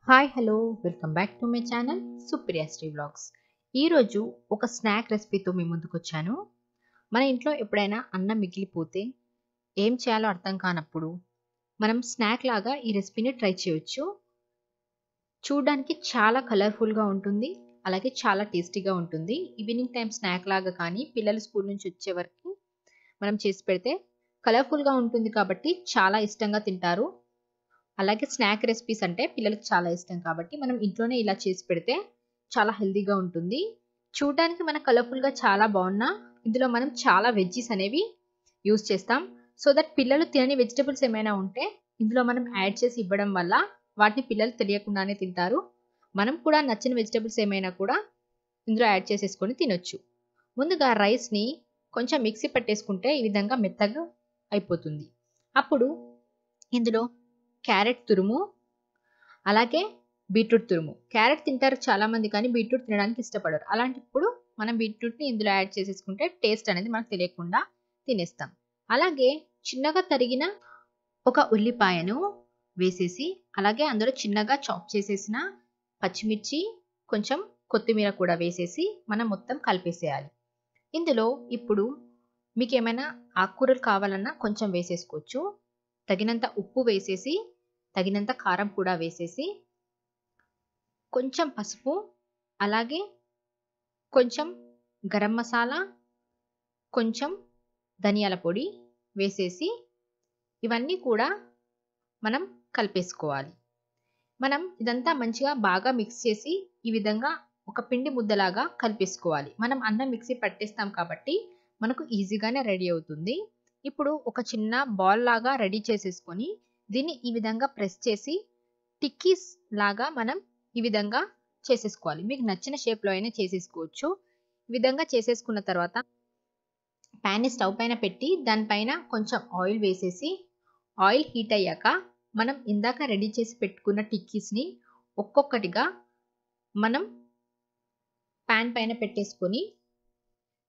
Hi hello welcome back to my channel Supriyashri vlogs. ఈరోజు ఒక snack రెసిపీతో మీ ముందుకు వచ్చాను. మన ఇంట్లో ఎప్పుడైనా అన్నం మిగిలిపోతే ఏం చేయాలో అర్థం కానప్పుడు మనం స్నాక్ లాగా ఈ రెసిపీని ట్రై చేయొచ్చు. చూడడానికి చాలా కలర్ఫుల్గా ఉంటుంది, అలాగే చాలా టేస్టీగా ఉంటుంది. ఈవినింగ్ టైం స్నాక్ లాగా కానీ పిల్లలు స్కూల్ నుంచి వచ్చే వరకు మనం చేసి పెడితే కలర్ఫుల్గా ఉంటుంది కాబట్టి చాలా ఇష్టంగా తింటారు. అలాగే స్నాక్ రెసిపీస్ అంటే పిల్లలకి చాలా ఇష్టం కాబట్టి మనం ఇంట్లోనే ఇలా చేసి పెడితే చాలా హెల్తీగా ఉంటుంది. చూడడానికి మన కలర్ఫుల్గా చాలా బాగున్నా ఇందులో మనం చాలా వెజ్జీస్ అనేవి యూస్ చేస్తాం. సో దట్ పిల్లలు తినని వెజిటబుల్స్ ఏమైనా ఉంటే ఇందులో మనం యాడ్ చేసి ఇవ్వడం వల్ల వాటిని పిల్లలు తెలియకుండానే తింటారు. మనం కూడా నచ్చిన వెజిటబుల్స్ ఏమైనా కూడా ఇందులో యాడ్ చేసేసుకొని తినొచ్చు. ముందుగా రైస్ని కొంచెం మిక్సీ పట్టేసుకుంటే ఈ విధంగా మెత్తగా అయిపోతుంది. అప్పుడు ఇందులో క్యారెట్ తురుము, అలాగే బీట్రూట్ తురుము. క్యారెట్ తింటారు చాలామంది కానీ బీట్రూట్ తినడానికి ఇష్టపడరు. అలాంటప్పుడు మనం బీట్రూట్ని ఇందులో యాడ్ చేసేసుకుంటే టేస్ట్ అనేది మనకు తెలియకుండా తినేస్తాం. అలాగే చిన్నగా తరిగిన ఒక ఉల్లిపాయను వేసేసి, అలాగే అందులో చిన్నగా చాప్ చేసేసిన పచ్చిమిర్చి, కొంచెం కొత్తిమీర కూడా వేసేసి మనం మొత్తం కలిపేసేయాలి. ఇందులో ఇప్పుడు మీకు ఏమైనా ఆకుకూరలు కావాలన్నా కొంచెం వేసేసుకోవచ్చు. తగినంత ఉప్పు వేసేసి, తగినంత కారం కూడా వేసేసి, కొంచెం పసుపు, అలాగే కొంచెం గరం మసాలా, కొంచెం ధనియాల పొడి వేసేసి ఇవన్నీ కూడా మనం కలిపేసుకోవాలి. మనం ఇదంతా మంచిగా బాగా మిక్స్ చేసి ఈ విధంగా ఒక పిండి ముద్దలాగా కలిపేసుకోవాలి. మనం అన్నం మిక్సీ పట్టేస్తాం కాబట్టి మనకు ఈజీగానే రెడీ అవుతుంది. ఇప్పుడు ఒక చిన్న బాల్ లాగా రెడీ చేసేసుకొని దీన్ని ఈ విధంగా ప్రెస్ చేసి టిక్కీస్ లాగా మనం ఈ విధంగా చేసేసుకోవాలి. మీకు నచ్చిన షేప్లో అయినా చేసేసుకోవచ్చు. ఈ విధంగా చేసేసుకున్న తర్వాత ప్యాన్ని స్టవ్ పైన పెట్టి దానిపైన కొంచెం ఆయిల్ వేసేసి, ఆయిల్ హీట్ అయ్యాక మనం ఇందాక రెడీ చేసి పెట్టుకున్న టిక్కీస్ని ఒక్కొక్కటిగా మనం ప్యాన్ పైన పెట్టేసుకొని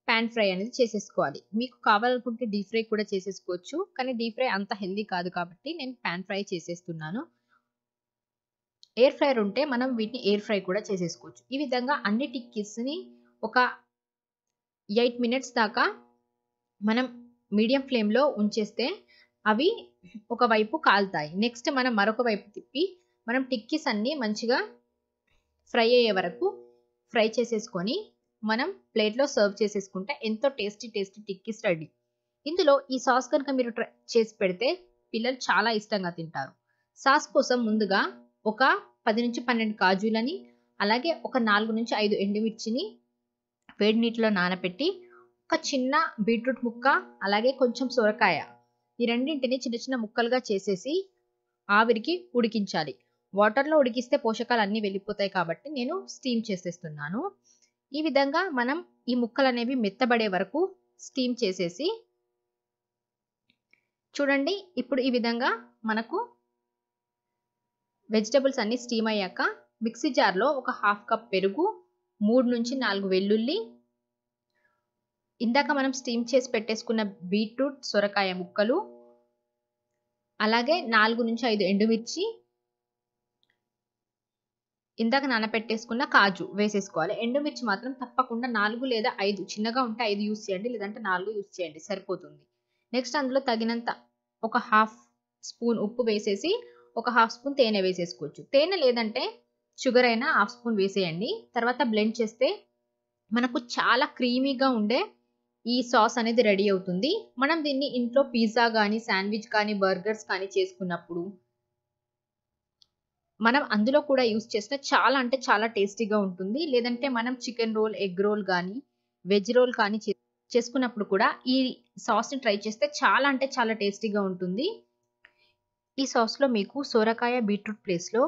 ప్యాన్ ఫ్రై అనేది చేసేసుకోవాలి. మీకు కావాలనుకుంటే డీప్ ఫ్రై కూడా చేసేసుకోవచ్చు, కానీ డీప్ ఫ్రై అంత హెల్దీ కాదు కాబట్టి నేను ప్యాన్ ఫ్రై చేసేస్తున్నాను. ఎయిర్ ఫ్రైయర్ ఉంటే మనం వీటిని ఎయిర్ ఫ్రై కూడా చేసేసుకోవచ్చు. ఈ విధంగా అన్ని టిక్కీస్ని ఒక 8 మినిట్స్ దాకా మనం మీడియం ఫ్లేమ్లో ఉంచేస్తే అవి ఒకవైపు కాలుతాయి. నెక్స్ట్ మనం మరొక వైపు తిప్పి మనం టిక్కీస్ అన్నీ మంచిగా ఫ్రై అయ్యే వరకు ఫ్రై చేసేసుకొని మనం ప్లేట్లో సర్వ్ చేసేసుకుంటే ఎంతో టేస్టీ టిక్కీస్ రెడీ. ఇందులో ఈ సాస్ కనుక మీరు చేసి పెడితే పిల్లలు చాలా ఇష్టంగా తింటారు. సాస్ కోసం ముందుగా ఒక 10 నుంచి 12 కాజులని, అలాగే ఒక 4 నుంచి 5 ఎండుమిర్చిని వేడి నీటిలో నానబెట్టి, ఒక చిన్న బీట్రూట్ ముక్క, అలాగే కొంచెం సొరకాయ, ఈ రెండింటిని చిన్న చిన్న ముక్కలుగా చేసేసి ఆవిరికి ఉడికించాలి. వాటర్లో ఉడికిస్తే పోషకాలు అన్నీ వెళ్ళిపోతాయి కాబట్టి నేను స్టీమ్ చేసేస్తున్నాను. ఈ విధంగా మనం ఈ ముక్కలు అనేవి మెత్తబడే వరకు స్టీమ్ చేసేసి చూడండి. ఇప్పుడు ఈ విధంగా మనకు వెజిటబుల్స్ అన్ని స్టీమ్ అయ్యాక మిక్సీ జార్లో ఒక హాఫ్ కప్ పెరుగు, 3 నుంచి 4 వెల్లుల్లి, ఇందాక మనం స్టీమ్ చేసి పెట్టేసుకున్న బీట్రూట్ సొరకాయ ముక్కలు, అలాగే 4 నుంచి 5 ఎండుమిర్చి, ఇందాక నానపెట్టేసుకున్న కాజు వేసేసుకోవాలి. ఎండుమిర్చి మాత్రం తప్పకుండా 4 లేదా 5, చిన్నగా ఉంటే 5 యూస్ చేయండి, లేదంటే 4 యూస్ చేయండి సరిపోతుంది. నెక్స్ట్ అందులో తగినంత ఒక హాఫ్ స్పూన్ ఉప్పు వేసేసి ఒక హాఫ్ స్పూన్ తేనె వేసేసుకోవచ్చు. తేనె లేదంటే షుగర్ అయినా హాఫ్ స్పూన్ వేసేయండి. తర్వాత బ్లెండ్ చేస్తే మనకు చాలా క్రీమీగా ఉండే ఈ సాస్ అనేది రెడీ అవుతుంది. మనం దీన్ని ఇంట్లో పిజ్జా కానీ, శాండ్విచ్ కానీ, బర్గర్స్ కానీ చేసుకున్నప్పుడు మనం అందులో కూడా యూస్ చేస్తే చాలా అంటే చాలా టేస్టీగా ఉంటుంది. లేదంటే మనం చికెన్ రోల్, ఎగ్ రోల్ కానీ, వెజ్ రోల్ కానీ చేసుకున్నప్పుడు కూడా ఈ సాస్ని ట్రై చేస్తే చాలా అంటే చాలా టేస్టీగా ఉంటుంది. ఈ సాస్లో మీకు సొరకాయ, బీట్రూట్ ప్లేస్లో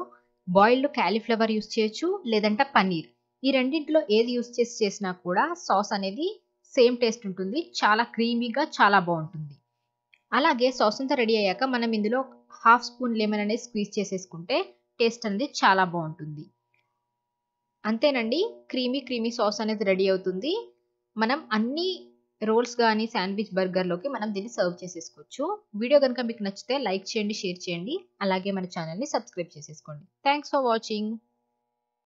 బాయిల్డ్ క్యాలీఫ్లవర్ యూస్ చేయొచ్చు, లేదంటే పన్నీర్. ఈ రెండింటిలో ఏది యూస్ చేసి చేసినా కూడా సాస్ అనేది సేమ్ టేస్ట్ ఉంటుంది. చాలా క్రీమీగా చాలా బాగుంటుంది. అలాగే సాస్ అంతా రెడీ అయ్యాక మనం ఇందులో హాఫ్ స్పూన్ లెమన్ అనేది స్క్వీజ్ చేసేసుకుంటే టేస్ట్ అనేది చాలా బాగుంటుంది. అంతేనండి, క్రీమీ సాస్ అనేది రెడీ అవుతుంది. మనం అన్ని రోల్స్ గానీ, శాండ్‌విచ్, బర్గర్‌లోకి మనం దీన్ని సర్వ్ చేసేసుకోవచ్చు. వీడియో గనుక మీకు నచ్చితే లైక్ చేయండి, షేర్ చేయండి. అలాగే మన ఛానెల్‌ని సబ్స్క్రైబ్ చేసేసుకోండి. Thanks for watching.